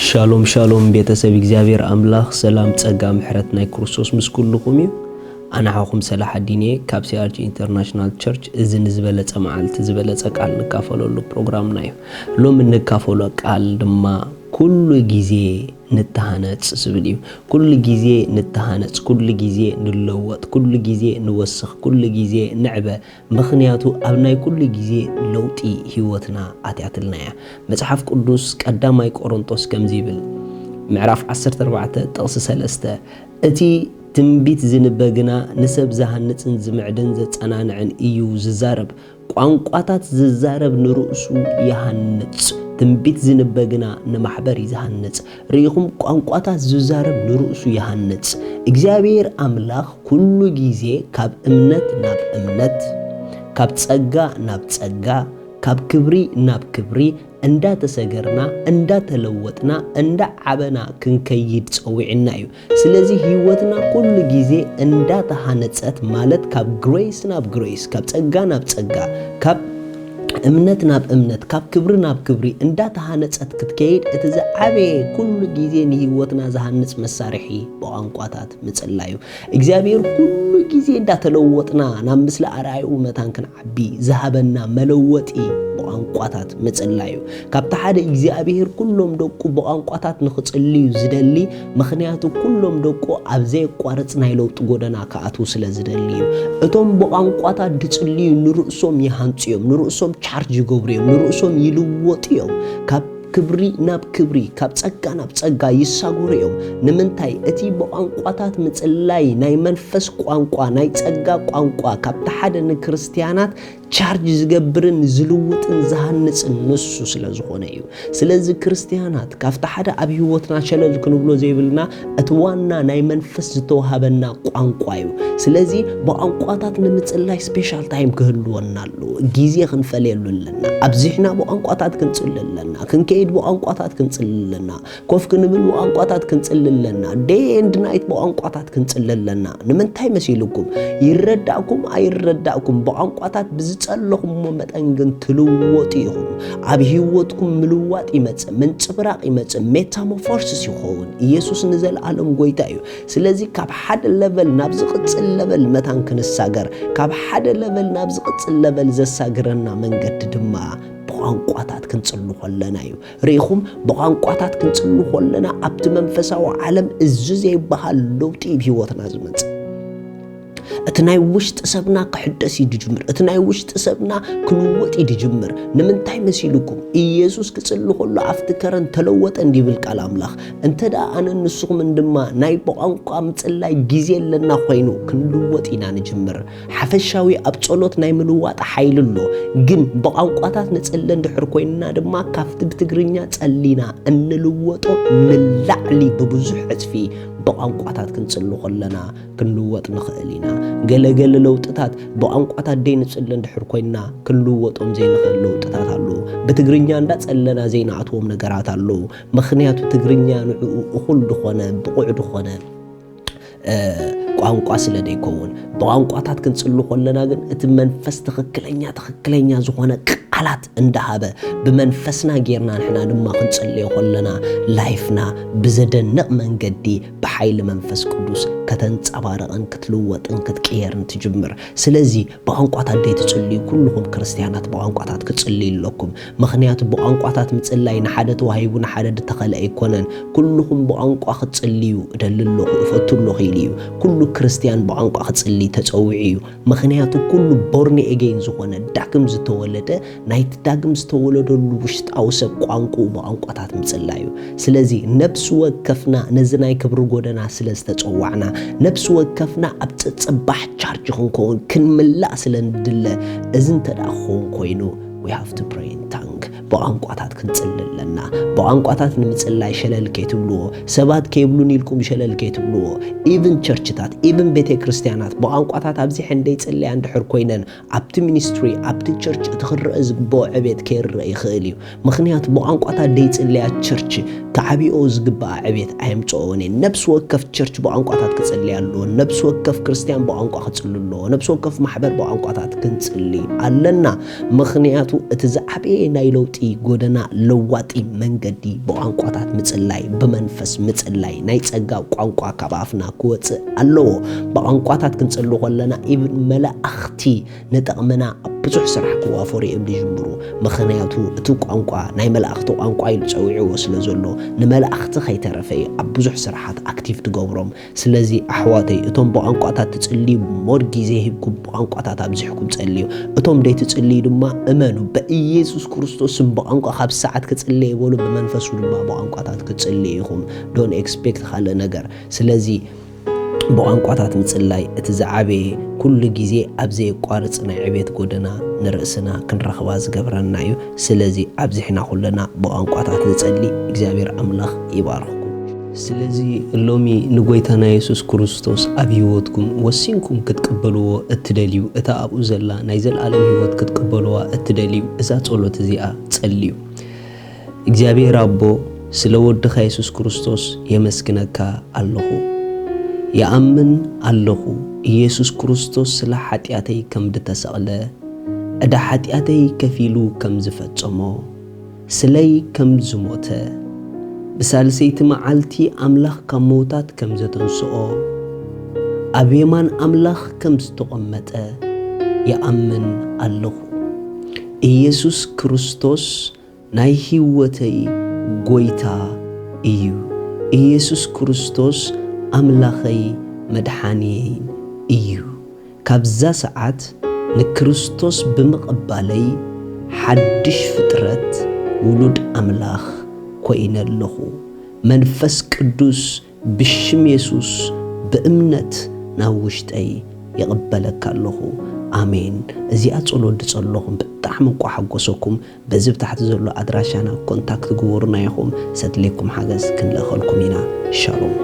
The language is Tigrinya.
ሻሎም ሻሎም ቤተሰብ እግዚአብሔር አምላኽ ሰላም ጸጋ ምሕረት ናይ ክርስቶስ ምስ ኩልኩም እዩ አና ሓኹም ሰላሕ ዲኔ ካብ ሲአርጂ ኢንተርናሽናል ቸርች እዝን ዝበለጸ መዓልቲ ዝበለጸ ቃል ንካፈለሉ ፕሮግራምና እዩ ሎም ንካፈሎ ቃል ድማ ኩሉ ጊዜ ንተሃነጽ ዝብል እዩ ኩሉ ጊዜ ንተሃነጽ ኩሉ ጊዜ ንለወጥ ኩሉ ጊዜ ንወስኽ ኩሉ ጊዜ ንዕበ ምኽንያቱ ኣብ ናይ ኩሉ ጊዜ ለውጢ ህይወትና ኣትያትልና እያ መጽሓፍ ቅዱስ ቀዳማይ ቆሮንቶስ ከምዚ ይብል ምዕራፍ 14 ጥቕሲ 3 እቲ ትንቢት ዝንበግና ንሰብ ዝሃንጽን ዝምዕድን ዘጸናንዕን እዩ ዝዛረብ ቋንቋታት ዝዛረብ ንርእሱ ይሃንጽ ትንቢት ዝንበግና ንማሕበር ይሃንጽ ሪኹም ቋንቋታት ዝዛረብ ንርእሱ ይሃንጽ እግዚአብሔር አምላኽ ኩሉ ጊዜ ካብ እምነት ናብ እምነት ካብ ጸጋ ናብ ጸጋ ካብ ክብሪ ናብ ክብሪ እንዳተሰገርና እንዳተለወጥና እንዳዓበና ክንከይድ ጸዊዕና እዩ ስለዚህ ህይወትና ኩሉ ጊዜ እንዳተሃነጸት ማለት ካብ ግሬስ ናብ ግሬስ ካብ ጸጋ ናብ ጸጋ ካብ እምነት ናብ እምነት ካብ ክብሪ ናብ ክብሪ እንዳተሃነጸት ክትከይድ እቲ ዝዓበ ኩሉ ጊዜ ንህይወትና ዝሃንጽ መሳርሒ በቋንቋታት ምጽላዩ እግዚአብሔር ኩሉ ጊዜ እንዳተለወጥና ናብ ምስሊ አርአዩ መታን ክንዓቢ ዝሃበና መለወጢ በቋንቋታት ምጽላዩ ካብቲ ሓደ እግዚአብሔር ኩሎም ደቁ በቋንቋታት ንኽጽልዩ ዝደሊ ምኽንያቱ ኩሎም ደቁ ኣብ ዘይቋርጽ ናይ ለውጢ ጎደና ከኣትው ስለ ዝደሊ እዩ እቶም በቋንቋታት ድጽልዩ ንርእሶም ይሃንጽዮም ንርእሶም ቻርጅ ይገብሩዮም ንርእሶም ይልወጥዮም ካብ ክብሪ ናብ ክብሪ ካብ ጸጋ ናብ ጸጋ ይሳጎርዮም ንምንታይ እቲ በቋንቋታት ምጽላይ ናይ መንፈስ ቋንቋ ናይ ጸጋ ቋንቋ ካብቲ ሓደ ንክርስቲያናት ቻርጅ ዝገብርን ዝልውጥን ዝሃንጽን ንሱ ስለ ዝኾነ እዩ ስለዚ ክርስቲያናት ካብቲ ሓደ ኣብ ህይወትና ሸለል ክንብሎ ዘይብልና እቲ ዋና ናይ መንፈስ ዝተወሃበና ቋንቋ እዩ ስለዚ በቋንቋታት ንምጽላይ ስፔሻል ታይም ክህልወና ኣሎ ጊዜ ክንፈልየሉ ኣለና ኣብዚሕና በቋንቋታት ክንጽልለና ክንከይድ በቋንቋታት ክንጽልለና ኮፍ ክንብል በቋንቋታት ክንጽልለና ዴይ ኤንድ ናይት በቋንቋታት ክንጽልለና ንምንታይ መሲልኩም ይረዳእኩም አይረዳእኩም በቋንቋታት ጸለኹም መጠን ግን ትልወጡ ይኹም ኣብ ህይወትኩም ምልዋጥ ይመጽእ ምንጽብራቕ ይመጽእ ሜታሞርፎሲስ ይኸውን ኢየሱስ ንዘለዓለም ጎይታ እዩ ስለዚ ካብ ሓደ ሌቨል ናብ ዝቕጽል ሌቨል መታን ክንሳገር ካብ ሓደ ሌቨል ናብ ዝቕጽል ሌቨል ዘሳግረና መንገዲ ድማ በቋንቋታት ክንጽሉ ኾለና እዩ ሪኹም በቋንቋታት ክንጽሉ ኾለና ኣብቲ መንፈሳዊ ዓለም እዚ ዘይበሃል ለውጢ ህይወትና ዝመጽእ እቲ ናይ ውሽጢ ሰብና ክሕደስ ይጅምር እቲ ናይ ውሽጢ ሰብና ክልወጥ ይጅምር ንምንታይ መሲልኩም ኢየሱስ ክጽሊ ኾሎ ኣብቲ ከረን ተለወጠ እንዲብል ቃል አምላኽ እንተዳ ኣነ ንስኹም ድማ ናይ በቋንቋ ምጽላይ ጊዜ ለና ኾይኑ ክንልወጥ ኢና ንጅምር ሓፈሻዊ ኣብ ጸሎት ናይ ምልዋጥ ሓይሊ ኣሎ ግን በቋንቋታት ንጽለ እንድሕር ኮይንና ድማ ካብቲ ብትግርኛ ጸሊና እንልወጦ ንላዕሊ ብብዙሕ ዕጽፊ በቋንቋታት ክንጽሉ ኾለና ክንልወጥ ንኽእል ኢና ገለገለ ለውጥታት በቋንቋታት ደይ ንጽለ እንድሕር ኮይንና ክንልወጦም ዘይንኽእል ለውጥታት ኣሎ ብትግርኛ እንዳጸለና ዘይንኣትዎም ነገራት ኣሎ ምኽንያቱ ትግርኛ ንዕኡ እኹል ድኾነ ብቑዕ ድኾነ ቋንቋ ስለ ደይከውን በቋንቋታት ክንጽሉ ኾለና ግን እቲ መንፈስ ትኽክለኛ ዝኾነ ቃላት እንዳሃበ ብመንፈስና ጌርና ንሕና ድማ ክንጽልዮ ኾለና ላይፍና ብዘደንቕ መንገዲ ብሓይሊ መንፈስ ቅዱስ ከተንጸባረቕን ክትልወጥን ክትቀየርን ትጅምር ስለዚ በቋንቋታት ደይ ትጽልዩ ኩልኩም ክርስቲያናት በቋንቋታት ክጽልዩ ኣለኩም ምኽንያቱ በቋንቋታት ምጽላይ ንሓደ ተዋሂቡ ንሓደ ድተኸለ ኣይኮነን ኩልኩም በቋንቋ ክትጽልዩ እደልለኹ እፈትለኹ ኢሉ ኩሉ ክርስቲያን በቋንቋ ክጽሊ ተጸዊዑ እዩ ምኽንያቱ ኩሉ ቦርን ኤጌን ዝኾነ ዳግም ዝተወለደ ናይቲ ዳግም ዝተወለደሉ ውሽጣዊ ሰብ ቋንቋኡ በቋንቋታት ምጽላዩ ስለዚ ነብስ ወከፍና ነዚ ናይ ክብሪ ጎደና ስለ ዝተጸዋዕና ነብስ ወከፍና ኣብ ጽባሕ ቻርጅ ክንከውን ክንምላእ ስለ ንድለ እዚ እንተዳኸውን ኮይኑ we have to pray in tongue በቋንቋታት ክንጽልለና በቋንቋታት ንምጽላይ ሸለል ከይትብልዎ ሰባት ከይብሉን ኢልኩም ሸለል ከይትብልዎ ኢቭን ቸርችታት ኢቭን ቤተ ክርስቲያናት በቋንቋታት ኣብዚ ሕንደይ ጽልያ እንድሕር ኮይነን ኣብቲ ሚኒስትሪ ኣብቲ ቸርች እትኽርአ ዝግብኦ ዕቤት ከይርአ ይኽእል እዩ ምኽንያቱ በቋንቋታት ደይ ጽልያ ቸርች كعبيو زجبا عبيت أهم توني نفس وقف تشرش بعنقات كتسلي الله نفس وقف كريستيان بعنقات كتسلي الله نفس وقف محبر بعنقات كتسلي علنا مخنياتو اتزعبي نايلوتي غودنا لواتي منجدي بعنقات متسلاي بمنفس متسلاي ناي ጸጋው ቋንቋ ከባፍና ኩወጽ አለው በቋንቋታት ክንጽሉ ቆለና ኢብን መላእኽቲ ነጠቅመና ብዙሕ ስራሕ ክዋፈሩ ይብሊ ጅምሩ ምኽንያቱ እቲ ቋንቋ ናይ መላእኽቲ ቋንቋ ኢሉ ጸዊዑ ስለዘሎ ንመላእኽቲ ከይተረፈ ኣብ ብዙሕ ስራሓት አክቲቭ ትገብሮም ስለዚ ኣሕዋተይ እቶም በቋንቋታት ትጽልዩ ሞር ግዜ ሂብኩም በቋንቋታት ኣብዝሕኩም ጸልዩ እቶም ደይ ትጽልዩ ድማ እመኑ በኢየሱስ ክርስቶስ በቋንቋ ካብ ሰዓት ክጽልዩ ይበሉ በመንፈሱ ድማ በቋንቋታት ክጽልዩ ይኹም ዶንት ኤክስፔክት ካለ ነገር ስለዚ በቋንቋታት ምጽላይ እቲ ዝዓበ ኩሉ ግዜ ኣብዘ ቋርጽ ናይ ዕቤት ጎደና ንርእስና ክንረኽባ ዝገብረና እዩ ስለዚ ኣብዚሕና ኩለና በቋንቋታት ንጸሊ እግዚአብሔር አምላኽ ይባርኽኩም ስለዚ ሎሚ ንጎይታና ኢየሱስ ክርስቶስ ኣብ ህይወትኩም ወሲንኩም ክትቀበልዎ እትደልዩ እታ ኣብኡ ዘላ ናይ ዘለዓለም ህይወት ክትቀበልዋ እትደልዩ እዛ ጸሎት እዚኣ ጸልዩ እግዚአብሔር አቦ ስለወድኻ ኢየሱስ ክርስቶስ የመስግነካ ኣለኹ يأمن الله ኢየሱስ ክርስቶስ ስለ ኃጢአተይ ከም ድተሰቅለ እዳ ኃጢአተይ ከፊሉ ከም ዝፈጸሞ ስለይ ከም ዝሞተ በሳልሰይቲ መዓልቲ አምላኽ ካብ ሞታት ከም ዘተንስኦ ኣብ የማን አምላኽ ከም ዝተቀመጠ يأمن الله ኢየሱስ ክርስቶስ ናይ ህይወተይ ጎይታ እዩ ኢየሱስ ክርስቶስ አምላኸይ መድኃኒይ እዩ ካብዛ ሰዓት ንክርስቶስ ብምቕባለይ ሓድሽ ፍጥረት ውሉድ አምላኽ ኮይነለኹ መንፈስ ቅዱስ ብሽም ኢየሱስ በእምነት ናብ ውሽጠይ ይቕበለካ ኣለኹ አሜን እዚኣ ጸሎት ጸሎኹም ብጣዕሚ ቋሓጎሰኩም በዚ ታሕቲ ዘሎ አድራሻና ኮንታክት ግበሩና ይኹም ሰትሌኩም ሓገዝ ክንለኸልኩም ኢና ሻሎም